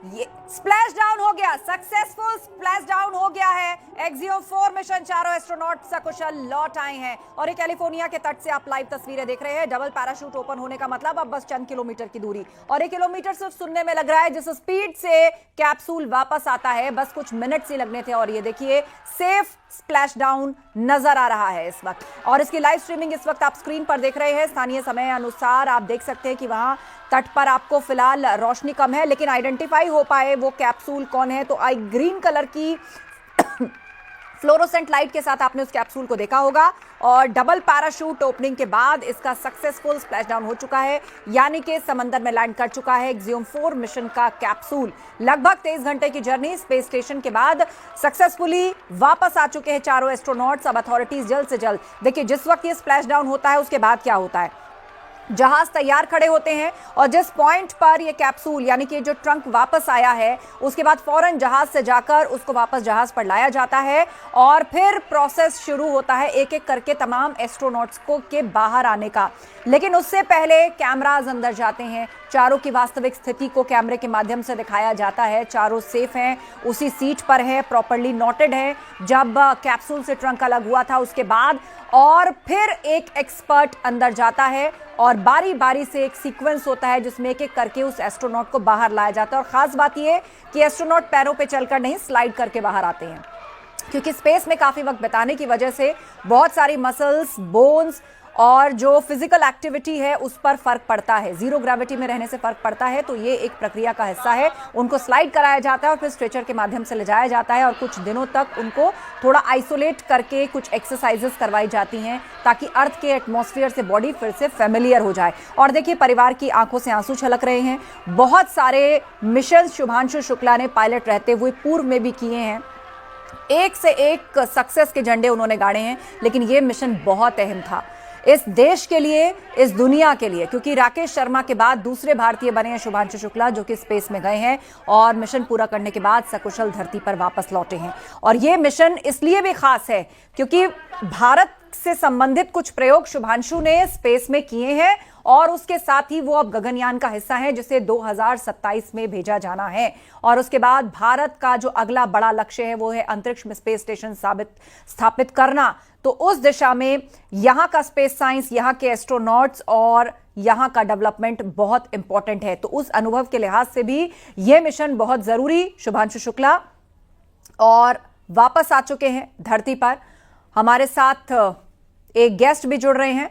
ये splash down हो गया, सक्सेसफुल स्प्लैश डाउन हो गया है। एक्सियोम 4 मिशन, चारों एस्ट्रोनॉट सकुशल लौट आए हैं और ये कैलिफोर्निया के तट से आप लाइव तस्वीरें देख रहे हैं। डबल पैराशूट ओपन होने का मतलब अब बस चंद किलोमीटर की दूरी, और ये किलोमीटर सिर्फ सुनने में लग रहा है। जिस स्पीड से कैप्सूल वापस आता है बस कुछ मिनट ही लगने थे, और ये देखिए सेफ स्प्लैश डाउन नजर आ रहा है इस वक्त। और इसकी लाइव स्ट्रीमिंग इस वक्त आप स्क्रीन पर देख रहे हैं। स्थानीय समय अनुसार आप देख सकते हैं कि वहां तट पर आपको फिलहाल रोशनी कम है, लेकिन आइडेंटिफाई हो पाए वो कैप्सूल कौन है तो आई ग्रीन कलर की फ्लोरोसेंट लाइट के साथ आपने उस कैप्सूल को देखा होगा। और डबल पैराशूट ओपनिंग के बाद इसका सक्सेसफुल स्प्लैश डाउन हो चुका है, यानी कि समंदर में लैंड कर चुका है एक्सियोम 4 मिशन का कैप्सूल। लगभग 23 घंटे की जर्नी स्पेस स्टेशन के बाद सक्सेसफुली वापस आ चुके हैं चारों एस्ट्रोनॉट्स। अब अथॉरिटीज जल्द से जल्द, देखिए जिस वक्त ये स्प्लैश डाउन होता है उसके बाद क्या होता है, जहाज तैयार खड़े होते हैं और जिस पॉइंट पर ये कैप्सूल यानी कि जो ट्रंक वापस आया है उसके बाद फौरन जहाज से जाकर उसको वापस जहाज पर लाया जाता है और फिर प्रोसेस शुरू होता है एक एक करके तमाम एस्ट्रोनॉट्स को के बाहर आने का। लेकिन उससे पहले कैमराज अंदर जाते हैं, चारों की वास्तविक स्थिति को कैमरे के माध्यम से दिखाया जाता है। चारों सेफ हैं, उसी सीट पर है, प्रॉपर्ली नोटेड है जब कैप्सूल से ट्रंक अलग हुआ था उसके बाद। और फिर एक एक्सपर्ट अंदर जाता है और बारी बारी से एक सीक्वेंस होता है जिसमें एक एक करके उस एस्ट्रोनॉट को बाहर लाया जाता है। और खास बात यह कि एस्ट्रोनॉट पैरों पे चलकर नहीं, स्लाइड करके बाहर आते हैं, क्योंकि स्पेस में काफी वक्त बिताने की वजह से बहुत सारी मसल्स, बोन्स और जो फिजिकल एक्टिविटी है उस पर फर्क पड़ता है। जीरो ग्रेविटी में रहने से फर्क पड़ता है, तो ये एक प्रक्रिया का हिस्सा है। उनको स्लाइड कराया जाता है और फिर स्ट्रेचर के माध्यम से ले जाया जाता है और कुछ दिनों तक उनको थोड़ा आइसोलेट करके कुछ एक्सरसाइजेस करवाई जाती हैं ताकि अर्थ के एटमॉस्फेयर से बॉडी फिर से फेमिलियर हो जाए। और देखिए परिवार की आंखों से आंसू छलक रहे हैं। बहुत सारे मिशन शुभांशु शुक्ला ने पायलट रहते हुए पूर्व में भी किए हैं, एक से एक सक्सेस के झंडे उन्होंने गाड़े हैं, लेकिन यह मिशन बहुत अहम था इस देश के लिए, इस दुनिया के लिए, क्योंकि राकेश शर्मा के बाद दूसरे भारतीय बने हैं शुभांशु शुक्ला, जो कि स्पेस में गए हैं और मिशन पूरा करने के बाद सकुशल धरती पर वापस लौटे हैं। और यह मिशन इसलिए भी खास है क्योंकि भारत से संबंधित कुछ प्रयोग शुभांशु ने स्पेस में किए हैं और उसके साथ ही वो अब गगनयान का हिस्सा है जिसे 2027 में भेजा जाना है। और उसके बाद भारत का जो अगला बड़ा लक्ष्य है वो है अंतरिक्ष में स्पेस स्टेशन स्थापित करना। तो उस दिशा में यहां का स्पेस साइंस, यहां के एस्ट्रोनॉट्स और यहां का डेवलपमेंट बहुत इंपॉर्टेंट है। तो उस अनुभव के लिहाज से भी यह मिशन बहुत जरूरी। शुभांशु शुक्ला और वापस आ चुके हैं धरती पर। हमारे साथ एक गेस्ट भी जुड़ रहे हैं,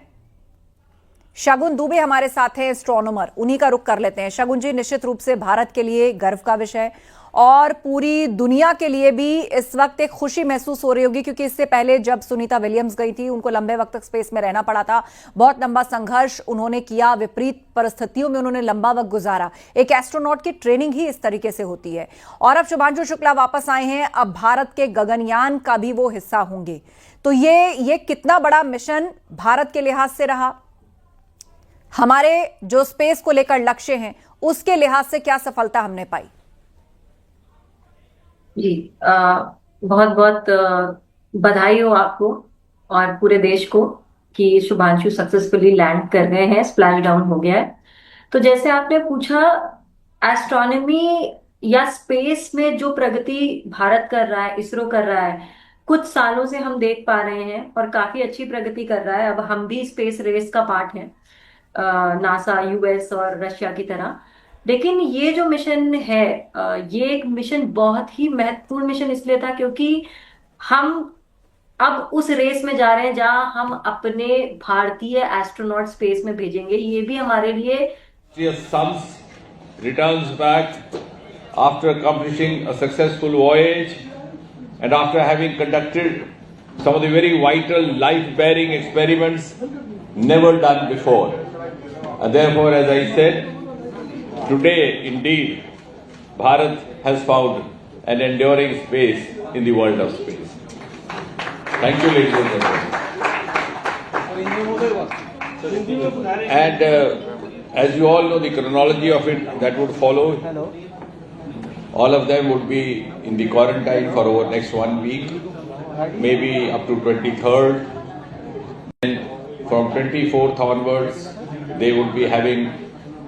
शगुन दुबे हमारे साथ हैं, एस्ट्रोनॉमर। उन्हीं का रुख कर लेते हैं। शगुन जी, निश्चित रूप से भारत के लिए गर्व का विषय और पूरी दुनिया के लिए भी इस वक्त एक खुशी महसूस हो रही होगी, क्योंकि इससे पहले जब सुनीता विलियम्स गई थी उनको लंबे वक्त तक स्पेस में रहना पड़ा था, बहुत लंबा संघर्ष उन्होंने किया, विपरीत परिस्थितियों में उन्होंने लंबा वक्त गुजारा। एक एस्ट्रोनॉट की ट्रेनिंग ही इस तरीके से होती है। और अब शुभांशु शुक्ला वापस आए हैं, अब भारत के गगनयान का भी वो हिस्सा होंगे। तो ये कितना बड़ा मिशन भारत के लिहाज से रहा, हमारे जो स्पेस को लेकर लक्ष्य हैं उसके लिहाज से क्या सफलता हमने पाई? जी, बहुत बहुत बधाई हो आपको और पूरे देश को कि शुभांशु सक्सेसफुली लैंड कर गए हैं, स्प्लैश डाउन हो गया है। तो जैसे आपने पूछा, एस्ट्रोनॉमी या स्पेस में जो प्रगति भारत कर रहा है, इसरो कर रहा है, कुछ सालों से हम देख पा रहे हैं और काफी अच्छी प्रगति कर रहा है। अब हम भी स्पेस रेस का पार्ट हैं, नासा, यूएस और रशिया की तरह। लेकिन ये जो मिशन है, ये एक मिशन बहुत ही महत्वपूर्ण मिशन इसलिए था क्योंकि हम अब उस रेस में जा रहे हैं जहां हम अपने भारतीय एस्ट्रोनॉट स्पेस में भेजेंगे। ये भी हमारे लिए sons returns back after accomplishing a successful voyage and after having conducted some of the very vital life-bearing experiments never done before. And therefore, as I said, today indeed Bharat has found an enduring space in the world of space. Thank you, ladies and gentlemen. And as you all know, the chronology of it that would follow, all of them would be in the quarantine for over next 1 week, maybe up to 23rd. And from 24th onwards, they would be having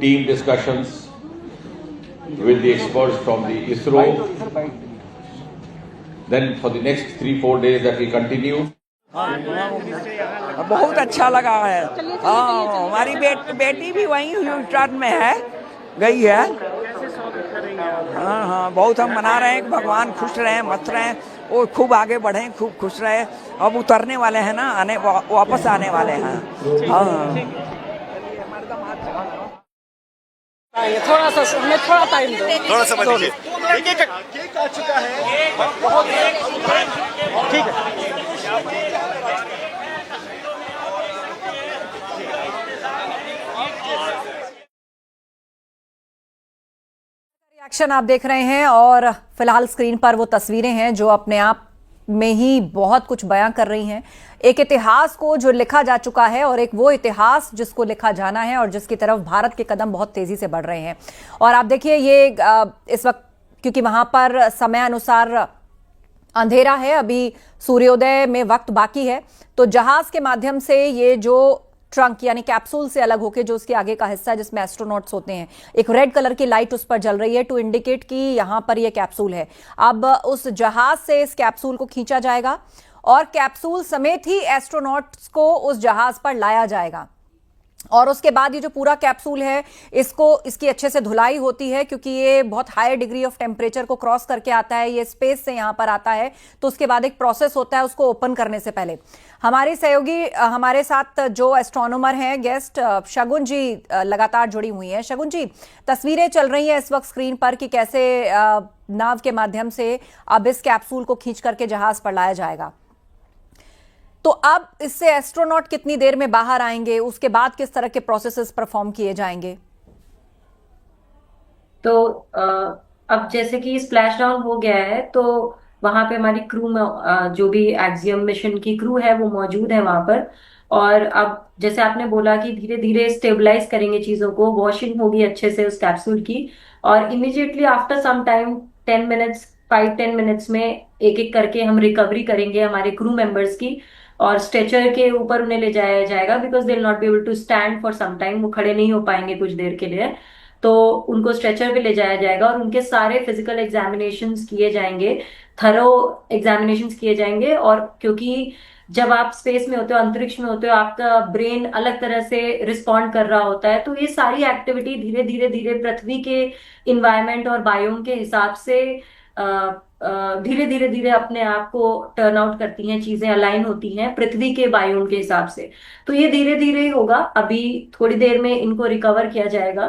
team discussions with the experts from the ISRO. Then for the next 3-4 days that will continue. बहुत अच्छा लगा है। हाँ, हमारी बेटी भी वहीं Houston में है, गई है। हाँ हाँ, बहुत हम मना रहे हैं कि भगवान खुश रहें, मस्त रहें, वो खूब आगे बढ़ें, खूब खुश रहे। अब उतरने वाले हैं ना, वापस आने वाले हैं। हाँ, थोड़ा सा हमें थोड़ा टाइम दो, थोड़ा समझ लीजिए। केक आ चुका है, ठीक है। रिएक्शन आप देख रहे हैं और फिलहाल स्क्रीन पर वो तस्वीरें हैं जो अपने आप में ही बहुत कुछ बयां कर रही हैं। एक इतिहास को जो लिखा जा चुका है और एक वो इतिहास जिसको लिखा जाना है और जिसकी तरफ भारत के कदम बहुत तेजी से बढ़ रहे हैं। और आप देखिए ये इस वक्त क्योंकि वहां पर समय अनुसार अंधेरा है, अभी सूर्योदय में वक्त बाकी है, तो जहाज के माध्यम से ये जो ट्रंक यानी कैप्सूल से अलग होकर जो उसके आगे का हिस्सा है जिसमें एस्ट्रोनॉट्स होते हैं, एक रेड कलर की लाइट उस पर जल रही है टू इंडिकेट कि यहां पर यह कैप्सूल है। अब उस जहाज से इस कैप्सूल को खींचा जाएगा और कैप्सूल समेत ही एस्ट्रोनॉट्स को उस जहाज पर लाया जाएगा। और उसके बाद ये जो पूरा कैप्सूल है इसकी अच्छे से धुलाई होती है क्योंकि ये बहुत हायर डिग्री ऑफ टेम्परेचर को क्रॉस करके आता है, ये स्पेस से यहां पर आता है, तो उसके बाद एक प्रोसेस होता है उसको ओपन करने से पहले। हमारी सहयोगी हमारे साथ जो एस्ट्रोनॉमर हैं गेस्ट शगुन जी लगातार जुड़ी हुई हैं। शगुन जी, तस्वीरें चल रही हैं इस वक्त स्क्रीन पर कि कैसे नाव के माध्यम से अब इस कैप्सूल को खींच करके जहाज पर लाया जाएगा। तो अब इससे एस्ट्रोनॉट कितनी देर में बाहर आएंगे, उसके बाद किस तरह के प्रोसेसेस परफॉर्म किए जाएंगे? तो अब जैसे कि स्प्लैश डाउन हो गया है तो वहां पे हमारी क्रू में जो भी एक्सियम मिशन की क्रू है वो मौजूद है वहां पर। और अब जैसे आपने बोला कि धीरे धीरे स्टेबलाइज करेंगे चीजों को, वॉशिंग होगी अच्छे से उस कैप्सूल की और immediately after some time 10 minutes 5-10 minutes में एक एक करके हम रिकवरी करेंगे हमारे क्रू मेंबर्स की और स्ट्रेचर के ऊपर उन्हें ले जाया जाएगा because they will not be able to stand for some time, वो खड़े नहीं हो पाएंगे कुछ देर के लिए। तो उनको स्ट्रेचर पे ले जाया जाएगा और उनके सारे फिजिकल एग्जामिनेशंस किए जाएंगे, थरो एग्जामिनेशंस किए जाएंगे। और क्योंकि जब आप स्पेस में होते हो, अंतरिक्ष में होते हो, आपका ब्रेन अलग तरह से रिस्पॉन्ड कर रहा होता है, तो ये सारी एक्टिविटी धीरे धीरे धीरे पृथ्वी के इन्वायरमेंट और बायोम के हिसाब से धीरे धीरे धीरे अपने आप को टर्न आउट करती हैं, चीजें अलाइन होती हैं पृथ्वी के बायोम के हिसाब से। तो ये धीरे धीरे होगा, अभी थोड़ी देर में इनको रिकवर किया जाएगा,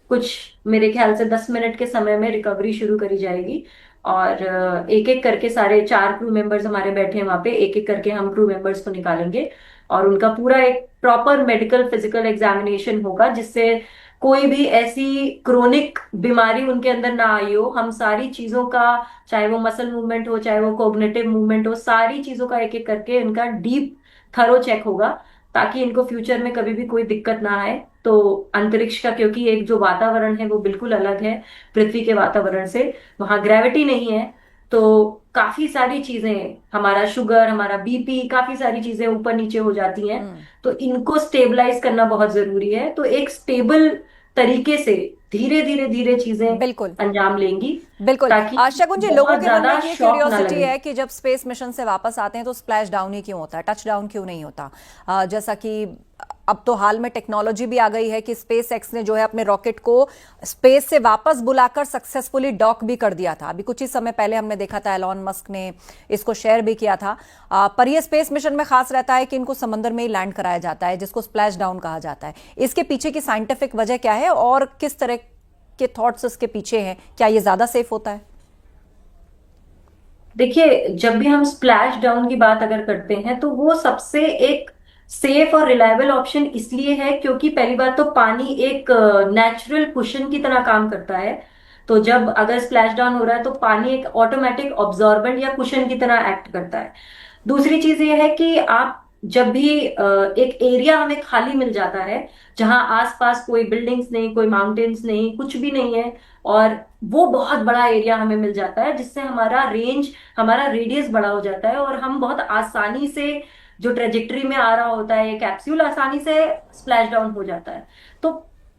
कुछ मेरे ख्याल से 10 मिनट के समय में रिकवरी शुरू करी जाएगी। और एक एक करके सारे 4 क्रू मेंबर्स हमारे बैठे हैं वहां पे, एक एक करके हम क्रू मेंबर्स को निकालेंगे और उनका पूरा एक प्रॉपर मेडिकल फिजिकल एग्जामिनेशन होगा जिससे कोई भी ऐसी क्रोनिक बीमारी उनके अंदर ना आई हो। हम सारी चीजों का, चाहे वो मसल मूवमेंट हो, चाहे वो कोग्निटिव मूवमेंट हो, सारी चीजों का एक एक करके इनका डीप थरो चेक होगा ताकि इनको फ्यूचर में कभी भी कोई दिक्कत ना आए। तो अंतरिक्ष का क्योंकि एक जो वातावरण है वो बिल्कुल अलग है पृथ्वी के वातावरण से, वहां ग्रेविटी नहीं है, तो काफी सारी चीजें, हमारा शुगर, हमारा बीपी, काफी सारी चीजें ऊपर नीचे हो जाती हैं। तो इनको स्टेबलाइज करना बहुत जरूरी है। तो एक स्टेबल तरीके से धीरे धीरे धीरे चीजें बिल्कुल अंजाम लेंगी। बिल्कुल। शगुन जी, लोगों के मन में ये क्यूरियोसिटी है कि जब स्पेस मिशन से वापस आते हैं तो स्प्लैश डाउन ही क्यों होता है, टच डाउन क्यों नहीं होता? जैसा कि अब तो हाल में टेक्नोलॉजी भी आ गई है कि स्पेस एक्स ने जो है अपने रॉकेट को स्पेस से वापस बुलाकर सक्सेसफुली डॉक भी कर दिया था। अभी कुछ ही समय पहले हमने देखा था एलॉन मस्क ने इसको शेयर भी किया था। पर यह स्पेस मिशन में खास रहता है कि इनको समंदर में ही लैंड कराया जाता है जिसको स्प्लैश डाउन कहा जाता है। इसके पीछे की साइंटिफिक वजह क्या है और किस तरह के थॉट्स इसके पीछे हैं? क्या ये ज्यादा सेफ होता है? देखिए, जब भी हम स्प्लैश डाउन की बात अगर करते हैं तो वो सबसे एक सेफ और रिलायबल ऑप्शन इसलिए है क्योंकि पहली बात तो पानी एक नेचुरल कुशन की तरह काम करता है। तो जब अगर स्प्लैश डाउन हो रहा है तो पानी एक ऑटोमेटिक ऑब्जॉर्बेंट या कुशन की तरह एक्ट करता है। दूसरी चीज ये है कि आप जब भी एक एरिया हमें खाली मिल जाता है जहां आसपास कोई बिल्डिंग्स नहीं, कोई माउंटेन्स नहीं, कुछ भी नहीं है, और वो बहुत बड़ा एरिया हमें मिल जाता है जिससे हमारा रेंज, हमारा रेडियस बड़ा हो जाता है और हम बहुत आसानी से, जो ट्रेजेक्टरी में आ रहा होता है ये कैप्सूल, आसानी से स्प्लैश डाउन हो जाता है। तो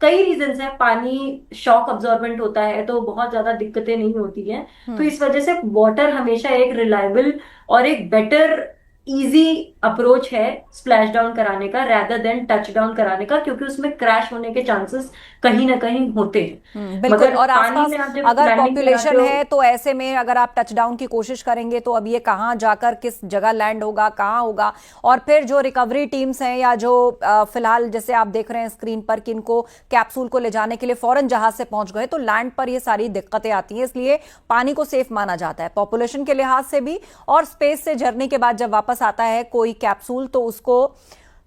कई रीजंस है। पानी शॉक अब्जॉर्बेंट होता है तो बहुत ज्यादा दिक्कतें नहीं होती हैं। तो इस वजह से वाटर हमेशा एक रिलायबल और एक बेटर इजी अप्रोच है स्प्लैश डाउन कराने का, रैदर देन टच डाउन कराने का, क्योंकि उसमें क्रैश होने के चांसेस कहीं ना कहीं होते हैं। बिल्कुल। मगर और पानी आसपास में आप जब अगर लैंडिंग पॉपुलेशन कराते हो, है तो ऐसे में अगर आप टच डाउन की कोशिश करेंगे तो अब ये कहाँ जाकर किस जगह लैंड होगा, कहाँ होगा, और फिर जो रिकवरी टीम्स हैं या जो फिलहाल जैसे आप देख रहे हैं स्क्रीन पर कि इनको कैप्सूल को ले जाने के लिए फौरन जहाज से पहुंच गए, तो लैंड पर ये सारी दिक्कतें आती हैं। इसलिए पानी को सेफ माना जाता है पॉपुलेशन के लिहाज से भी, और स्पेस से जर्नी के बाद जब वापस आता है कोई कैप्सूल तो उसको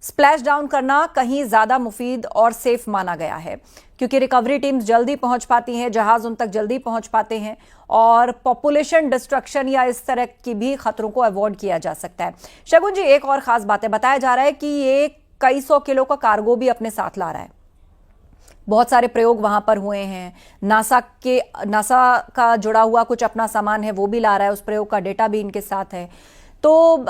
स्प्लैश डाउन करना कहीं ज्यादा मुफीद और सेफ माना गया है, क्योंकि रिकवरी टीम्स जल्दी पहुंच पाती हैं, जहाज उन तक जल्दी पहुंच पाते हैं और पॉपुलेशन डिस्ट्रक्शन या इस तरह की भी खतरों को अवॉइड किया जा सकता है। शगुन जी, एक और खास बात है, बताया जा रहा है कि ये कई 100 किलो का कार्गो भी अपने साथ ला रहा है। बहुत सारे प्रयोग वहां पर हुए हैं, नासा का जुड़ा हुआ कुछ अपना सामान है वो भी ला रहा है, उस प्रयोग का डेटा भी इनके साथ है। तो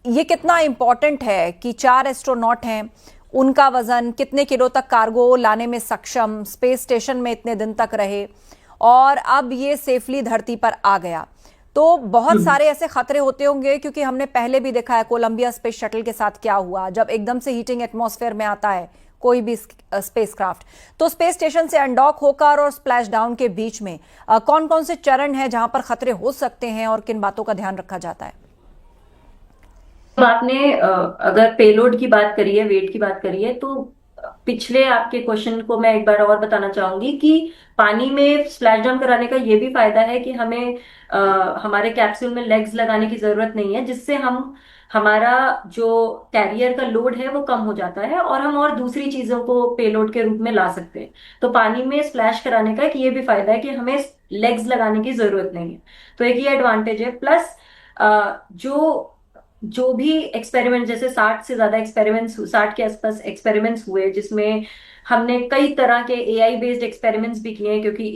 ये कितना इंपॉर्टेंट है कि 4 एस्ट्रोनॉट हैं, उनका वजन कितने किलो तक कार्गो लाने में सक्षम, स्पेस स्टेशन में इतने दिन तक रहे और अब ये सेफली धरती पर आ गया। तो बहुत सारे ऐसे खतरे होते होंगे, क्योंकि हमने पहले भी देखा है कोलंबिया स्पेस शटल के साथ क्या हुआ जब एकदम से हीटिंग एटमॉस्फेयर में आता है कोई भी स्पेसक्राफ्ट। तो स्पेस स्टेशन से अनडॉक होकर और स्प्लैश डाउन के बीच में कौन कौन से चरण हैं जहां पर खतरे हो सकते हैं और किन बातों का ध्यान रखा जाता है? तो आपने अगर पेलोड की बात करी है, वेट की बात करी है, तो पिछले आपके क्वेश्चन को मैं एक बार और बताना चाहूंगी कि पानी में स्प्लैश डाउन कराने का ये भी फायदा है कि हमें हमारे कैप्सूल में लेग्स लगाने की जरूरत नहीं है, जिससे हमारा जो कैरियर का लोड है वो कम हो जाता है और हम और दूसरी चीजों को पेलोड के रूप में ला सकते हैं। तो पानी में स्प्लैश कराने का एक ये भी फायदा है कि हमें लेग्स लगाने की जरूरत नहीं है, तो एक ये एडवांटेज है। प्लस जो भी एक्सपेरिमेंट, जैसे 60 से ज्यादा एक्सपेरिमेंट्स, 60 के आसपास एक्सपेरिमेंट्स हुए जिसमें हमने कई तरह के एआई बेस्ड एक्सपेरिमेंट्स भी किए हैं, क्योंकि